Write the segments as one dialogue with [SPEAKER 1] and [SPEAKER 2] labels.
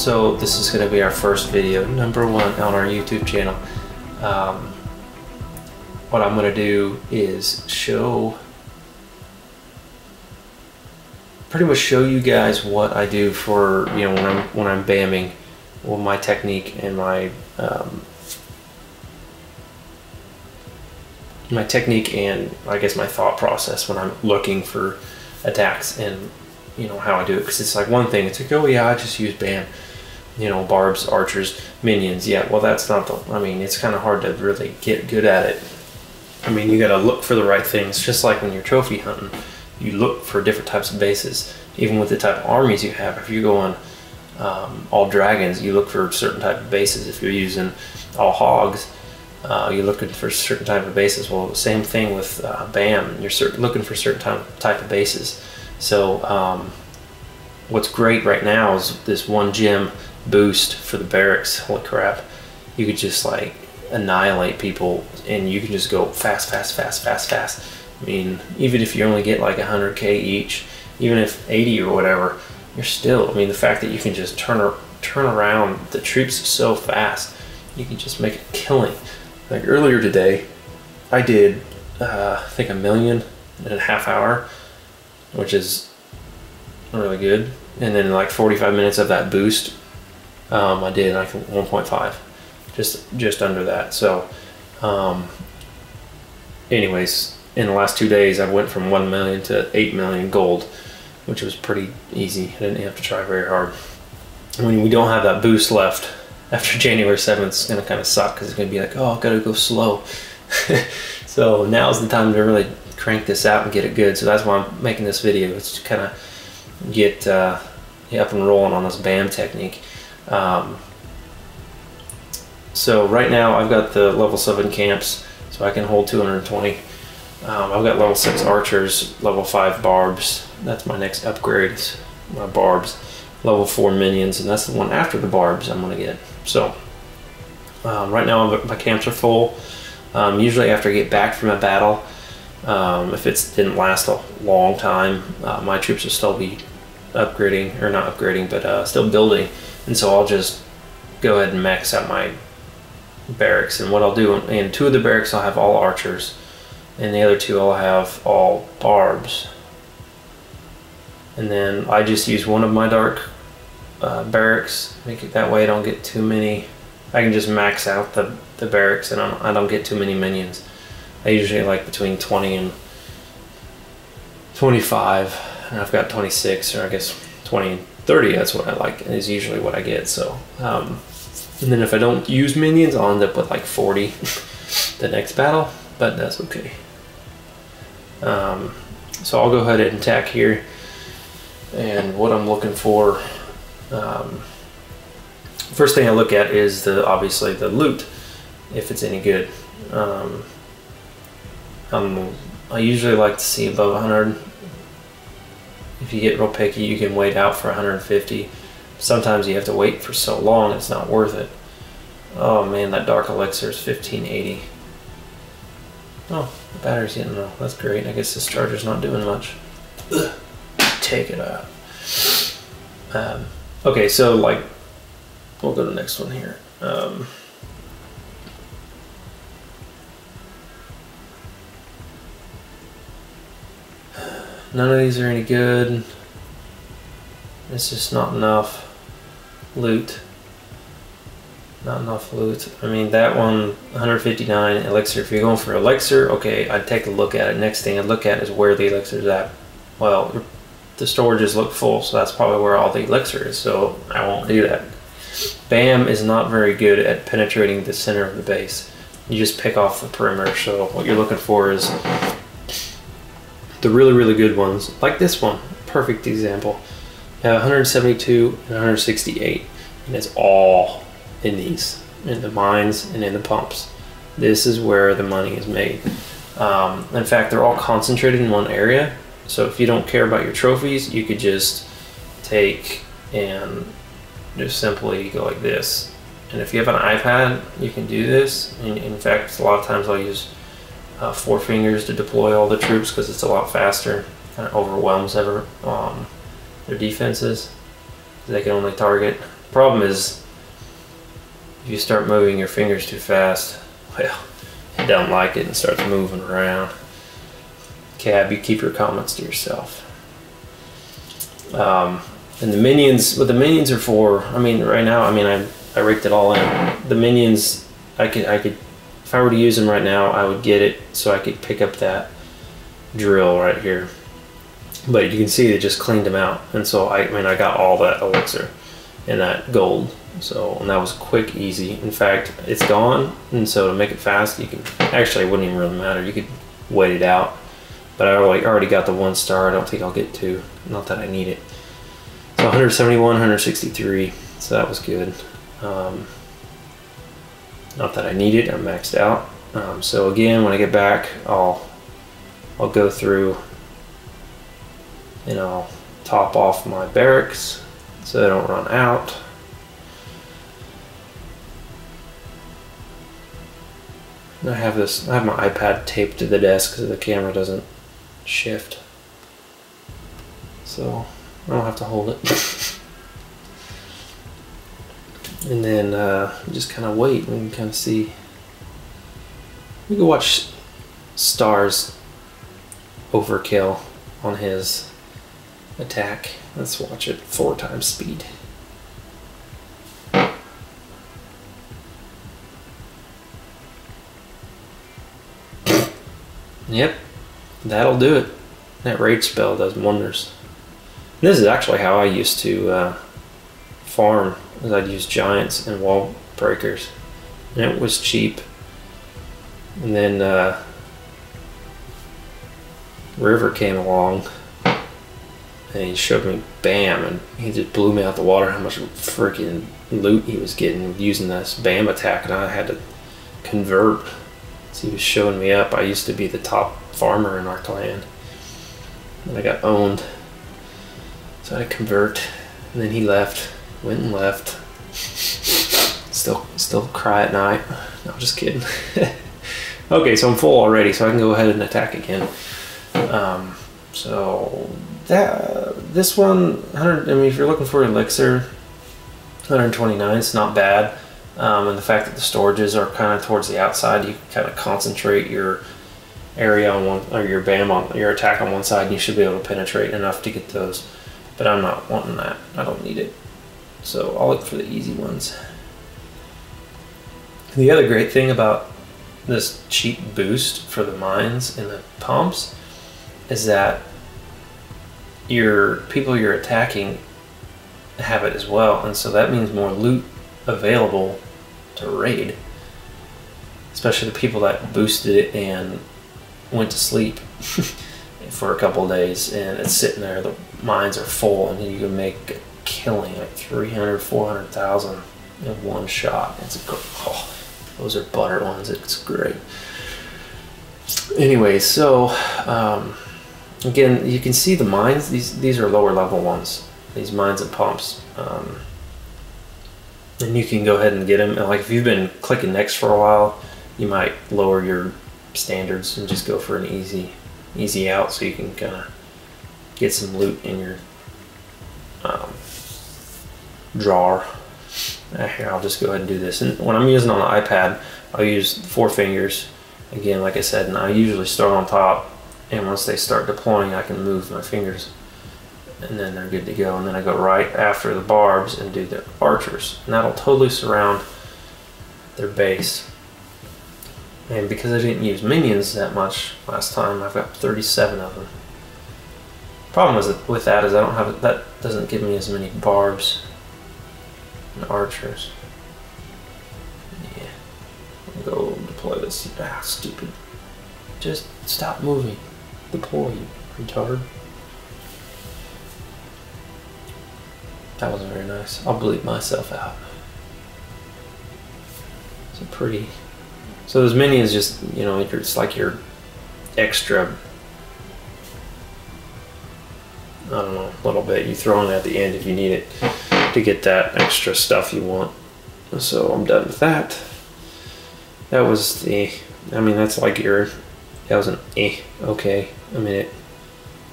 [SPEAKER 1] So this is going to be our first video, number 1 on our YouTube channel. What I'm going to do is pretty much show you guys what I do for, you know, when I'm bamming, well, my technique and my technique and I guess my thought process when I'm looking for attacks, and you know how I do it. Because it's like one thing, it's like, oh yeah, I just use bam, you know, barbs, archers, minions. Yeah, well that's not the, I mean, it's kind of hard to really get good at it. I mean, you gotta look for the right things, just like when you're trophy hunting. You look for different types of bases. Even with the type of armies you have, if you're going all dragons, you look for certain type of bases. If you're using all hogs, you're looking for certain type of bases. Well, same thing with BAM. You're looking for certain type of bases. So what's great right now is this 1 gem boost for the barracks. Holy crap. You could just like annihilate people, and you can just go fast, fast, fast, fast, fast. I mean, even if you only get like 100k each, even if 80 or whatever, you're still, I mean, the fact that you can just turn around the troops so fast, you can just make a killing. Like earlier today, I did, I think 1.5 million in a half hour, which is really good. And then like 45 minutes of that boost, I did like 1.5, just under that. So, anyways, in the last 2 days, I went from 1 million to 8 million gold, which was pretty easy. I didn't have to try very hard. When we don't have that boost left after January 7th, it's going to kind of suck, because it's going to be like, oh, I've got to go slow. So now's the time to really crank this out and get it good. So that's why I'm making this video. It's to kind of get up and rolling on this BAM technique. So right now I've got the level 7 camps, so I can hold 220. I've got level 6 archers, level 5 barbs. That's my next upgrade, my barbs. Level 4 minions, and that's the one after the barbs I'm gonna get. So right now my camps are full. Usually after I get back from a battle, if it didn't last a long time, my troops will still be upgrading, or not upgrading, but still building. And so I'll just go ahead and max out my barracks. And what I'll do, in 2 of the barracks I'll have all archers, and the other 2 I'll have all barbs. And then I just use one of my dark barracks, make it that way I don't get too many. I can just max out the barracks, and I don't get too many minions. I usually like between 20 and 25, and I've got 26, or I guess 20 and 30. That's what I like, is usually what I get. So and then if I don't use minions, I'll end up with like 40 the next battle, but that's okay. So I'll go ahead and attack here. And what I'm looking for, first thing I look at is obviously the loot, if it's any good. I usually like to see above 100. If you get real picky, you can wait out for 150. Sometimes you have to wait for so long, it's not worth it. Oh man, that dark elixir is 1580. Oh, the battery's getting low. That's great. I guess this charger's not doing much. Ugh. Take it out. Okay, so like, we'll go to the next one here. None of these are any good. It's just not enough loot. Not enough loot. I mean, that one, 159 elixir. If you're going for elixir, okay, I'd take a look at it. Next thing I'd look at is where the elixir's at. Well, the storages look full, so that's probably where all the elixir is, so I won't do that. BAM is not very good at penetrating the center of the base. You just pick off the perimeter, so what you're looking for is the really, really good ones, like this one, perfect example. You have 172 and 168, and it's all in these, in the mines and in the pumps. This is where the money is made. In fact, they're all concentrated in one area. So if you don't care about your trophies, you could just take and just simply go like this. And if you have an iPad, you can do this. And in fact, a lot of times I'll use 4 fingers to deploy all the troops, because it's a lot faster. Kind of overwhelms their defenses. They can only target Problem is, if you start moving your fingers too fast, well, it don't like it and starts moving around. Cab, you keep your comments to yourself. And the minions, what the minions are for, I mean, right now, I mean, I raked it all in. The minions, I could, if I were to use them right now, I would get it so I could pick up that drill right here. But you can see they just cleaned them out. And so, I mean, I got all that elixir and that gold. So, and that was quick, easy. In fact, it's gone. And so to make it fast, you can, actually it wouldn't even really matter. You could wait it out. But I already got the 1 star. I don't think I'll get 2. Not that I need it. So 171, 163. So that was good. Not that I need it. I'm maxed out. So again, when I get back, I'll go through and I'll top off my barracks so they don't run out. I have my iPad taped to the desk so the camera doesn't shift. So I don't have to hold it. And then just kind of wait and kind of see. We can watch Star's overkill on his attack. Let's watch it 4 times speed. Yep, that'll do it. That rage spell does wonders. And this is actually how I used to farm. Is I'd use giants and wall breakers, and it was cheap. And then River came along, and he showed me BAM, and he just blew me out the water how much freaking loot he was getting using this BAM attack, and I had to convert. So he was showing me up. I used to be the top farmer in our clan, and I got owned. So I had to convert, and then he left, went and left. Still cry at night. No, just kidding. Okay, so I'm full already, so I can go ahead and attack again. So this one, I mean, if you're looking for elixir, 129, it's not bad. And the fact that the storages are kind of towards the outside, you can kind of concentrate your area on one, or your BAM on your attack on one side, and you should be able to penetrate enough to get those. But I'm not wanting that. I don't need it. So I'll look for the easy ones. The other great thing about this cheap boost for the mines and the pumps is that your people you're attacking have it as well, and so that means more loot available to raid, especially the people that boosted it and went to sleep for a couple of days, and it's sitting there, the mines are full, and you can make a killing, like 300, 400,000 in one shot. It's those are butter ones. It's great. Anyway, so again, you can see the mines. These are lower level ones. These mines and pumps. And you can go ahead and get them. And like if you've been clicking next for a while, you might lower your standards and just go for an easy out, so you can kind of get some loot in your drawer. Here, I'll just go ahead and do this. And when I'm using on the iPad, I'll use 4 fingers. Again, like I said, and I usually start on top, and once they start deploying, I can move my fingers, and then they're good to go. And then I go right after the barbs and do the archers, and that'll totally surround their base. And because I didn't use minions that much last time, I've got 37 of them. Problem with that is I don't have, that doesn't give me as many barbs and archers. Yeah, I'll go deploy this. Ah, stupid. Just stop moving. Deploy, you retard. That wasn't very nice. I'll bleep myself out. So pretty. So those minions just, you know, it's like your extra, I don't know, a little bit. You throw in at the end if you need it to get that extra stuff you want. So I'm done with that. That was the, I mean, that's like your, that was an okay. I mean, it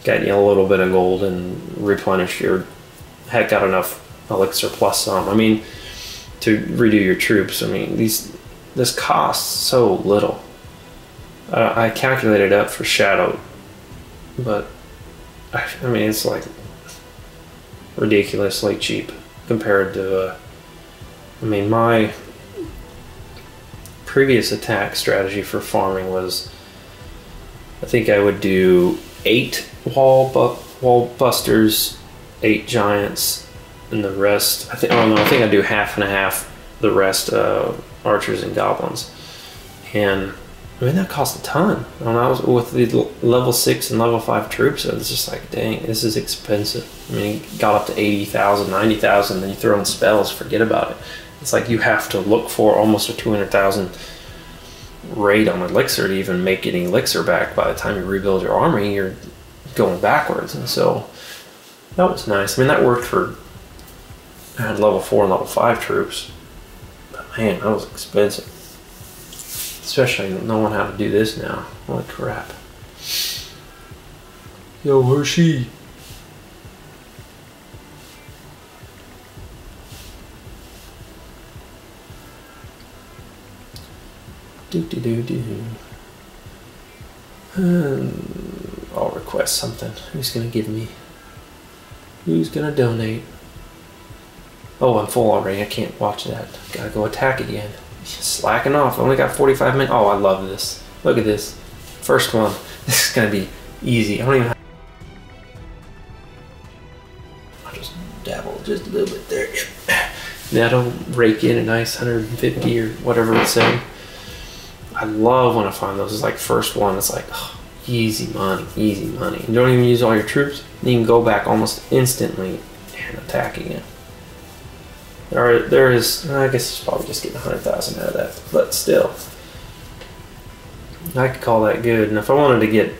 [SPEAKER 1] got you a little bit of gold and replenished your, had got enough elixir plus some. I mean, to redo your troops. I mean, this costs so little. I calculated up for shadow, but I mean, it's like ridiculously cheap compared to, I mean, my previous attack strategy for farming was, I think I would do 8 wall busters, 8 giants, and the rest, I think I'd do half and a half, the rest archers and goblins. And I mean, that cost a ton. When I was with the level 6 and level 5 troops, it was just like, dang, this is expensive. I mean, it got up to 80,000, 90,000, then you throw in spells, forget about it. It's like you have to look for almost a 200,000 rate on elixir to even make any elixir back. By the time you rebuild your army, you're going backwards. And so that was nice. I mean, that worked for, I had level 4 and level 5 troops. But man, that was expensive. Especially knowing how to do this now. Holy crap. Yo, where's she? I'll request something. Who's gonna give me? Who's gonna donate? Oh, I'm full already. I can't watch that. Gotta go attack again. Slacking off. I only got 45 minutes. Oh, I love this. Look at this. First one. This is gonna be easy. I don't even have... I'll just dabble just a little bit there. That'll rake in a nice 150 or whatever it's saying. I love when I find those. It's like first one. It's like, oh, easy money, easy money. You don't even use all your troops. You can go back almost instantly and attack again. There is, I guess it's probably just getting 100,000 out of that, but still, I could call that good. And if I wanted to get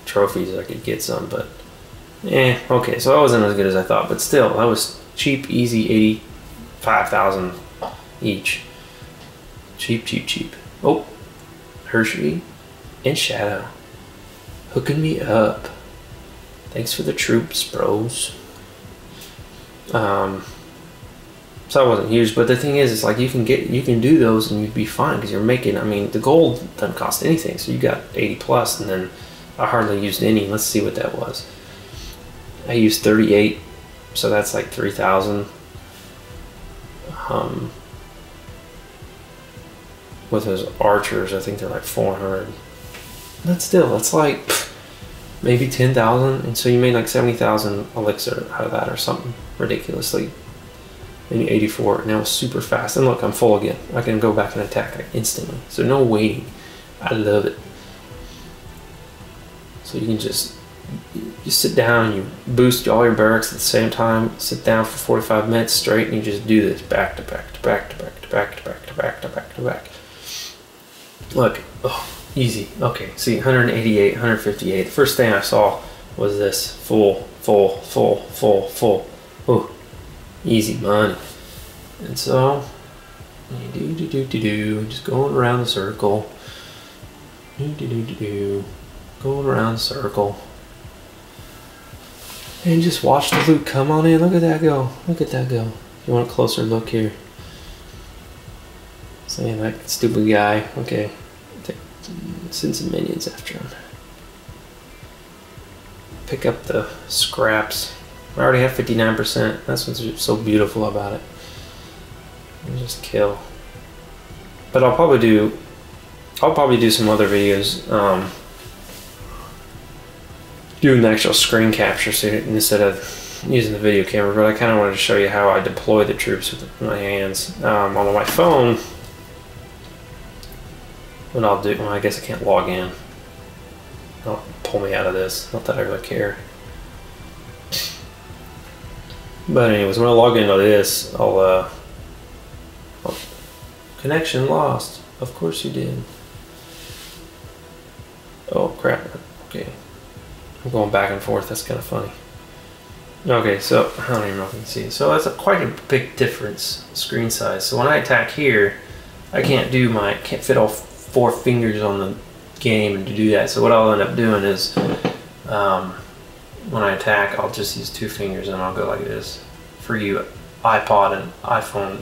[SPEAKER 1] trophies, I could get some, but okay, so that wasn't as good as I thought, but still, that was cheap, easy, 85,000 each. Cheap, cheap, cheap. Oh, Hershey and Shadow hooking me up. Thanks for the troops, bros. So that wasn't huge, but the thing is, it's like you can do those and you'd be fine because you're making, I mean, the gold doesn't cost anything, so you got 80 plus, and then I hardly used any. Let's see what that was. I used 38, so that's like 3,000. With those archers, I think they're like 400. But still, that's like maybe 10,000, and so you made like 70,000 elixir out of that or something ridiculously. Maybe 84, and that was super fast. And look, I'm full again. I can go back and attack like instantly. So no waiting. I love it. So you can just sit down, you boost all your barracks at the same time, sit down for 45 minutes straight, and you just do this back to back to back to back to back to back to back to back to back. Look, oh, easy. Okay, see, 188, 158. The first thing I saw was this full. Oh. Easy money. And so just going around the circle. Going around the circle. And just watch the loot come on in. Look at that go. Look at that go. You want a closer look here. Saying that stupid guy. Okay. Send some minions after him. Pick up the scraps. I already have 59%. That's what's so beautiful about it. And just kill. But I'll probably do some other videos doing the actual screen capture so instead of using the video camera. But I kind of wanted to show you how I deploy the troops with my hands. On my phone, what I'll do, well, I guess I can't log in. Don't pull me out of this. Not that I really care. But anyways, when I log into this, I'll connection lost. Of course you did. Oh crap. Okay. I'm going back and forth. That's kind of funny. Okay, so I don't even know if you can see. So that's quite a big difference screen size. So when I attack here, I can't fit all 4 fingers on the game and to do that. So what I'll end up doing is when I attack, I'll just use 2 fingers and I'll go like this. For you iPod and iPhone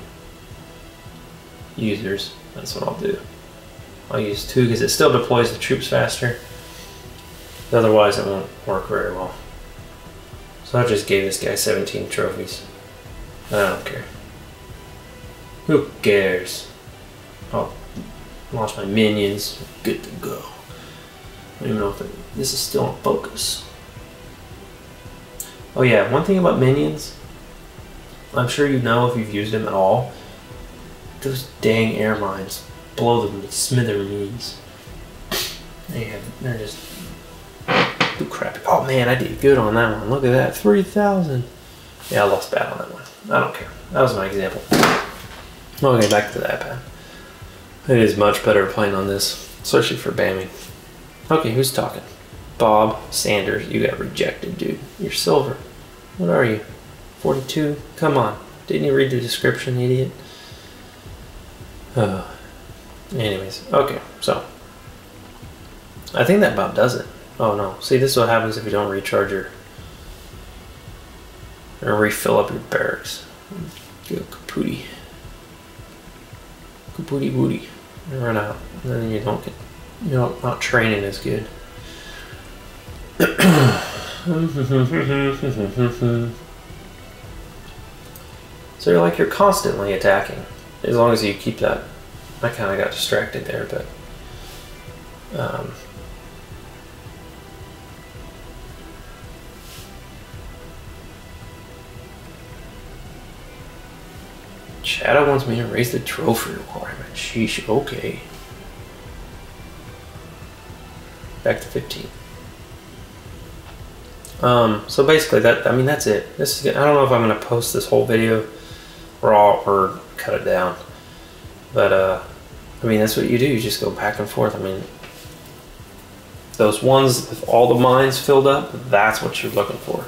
[SPEAKER 1] users, that's what I'll do. I'll use 2 because it still deploys the troops faster. Otherwise it won't work very well. So I just gave this guy 17 trophies. I don't care. Who cares? I'll launch my minions. Good to go. I don't even know if this is still in focus. Oh yeah, one thing about minions, I'm sure you know if you've used them at all, those dang air mines blow them to smithereens. They're just too crappy. Oh man, I did good on that one. Look at that, 3,000. Yeah, I lost bad on that one. I don't care. That was my example. Okay, back to the iPad. It is much better playing on this, especially for bamming. Okay, who's talking? Bob Sanders, you got rejected, dude. You're silver. What are you? 42? Come on. Didn't you read the description, idiot? Anyways, okay, so I think that about does it. Oh no, see, this is what happens if you don't recharge your or refill up your barracks. Go kapooty. Kapooty booty. You run out. And then you don't get, not training as good. So you're constantly attacking. As long as you keep that. I kind of got distracted there, but Shadow wants me to raise the trophy requirement. Sheesh, okay. Back to 15. So basically that's it. This is, I don't know if I'm gonna post this whole video raw or cut it down. But I mean, that's what you do, you just go back and forth. I mean, those ones with all the mines filled up, that's what you're looking for.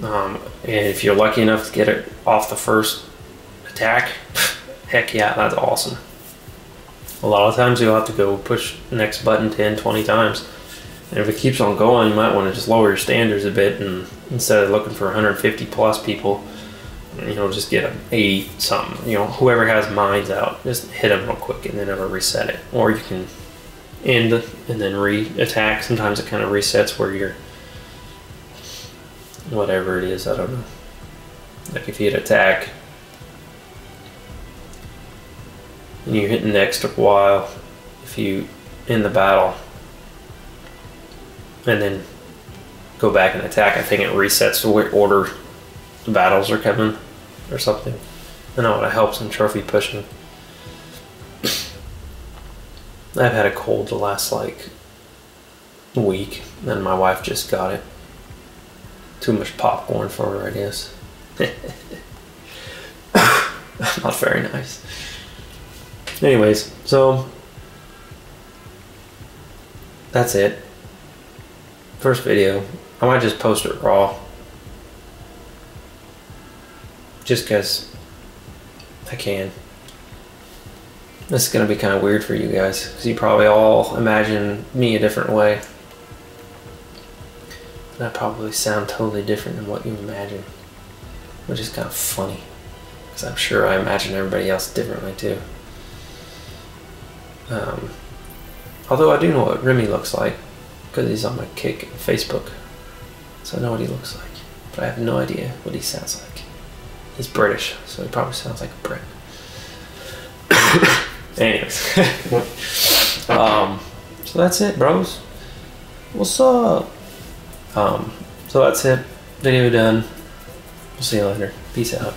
[SPEAKER 1] And if you're lucky enough to get it off the first attack, heck yeah, that's awesome. A lot of times you'll have to go push the next button 10, 20 times. And if it keeps on going, you might want to just lower your standards a bit, and instead of looking for 150 plus people, just get an 80 something. Whoever has mines out, just hit them real quick and then never reset it. Or you can end and then re-attack. Sometimes it kind of resets where you're, whatever it is, I don't know. Like if you hit attack, and you hit next a while, if you end the battle, and then go back and attack, I think it resets to what order the battles are coming or something. I know it helps in trophy pushing. I've had a cold the last week, and my wife just got it. Too much popcorn for her, I guess. Not very nice. Anyways, so that's it. First video. I might just post it raw. Just because I can. This is going to be kind of weird for you guys, because you probably all imagine me a different way. And I probably sound totally different than what you imagine. Which is kind of funny, because I'm sure I imagine everybody else differently too. Although I do know what Remy looks like, because he's on my Kick and Facebook. So I know what he looks like. But I have no idea what he sounds like. He's British, so he probably sounds like a Brit. Anyways. So that's it, bros. What's up? So that's it. Video done. We'll see you later. Peace out.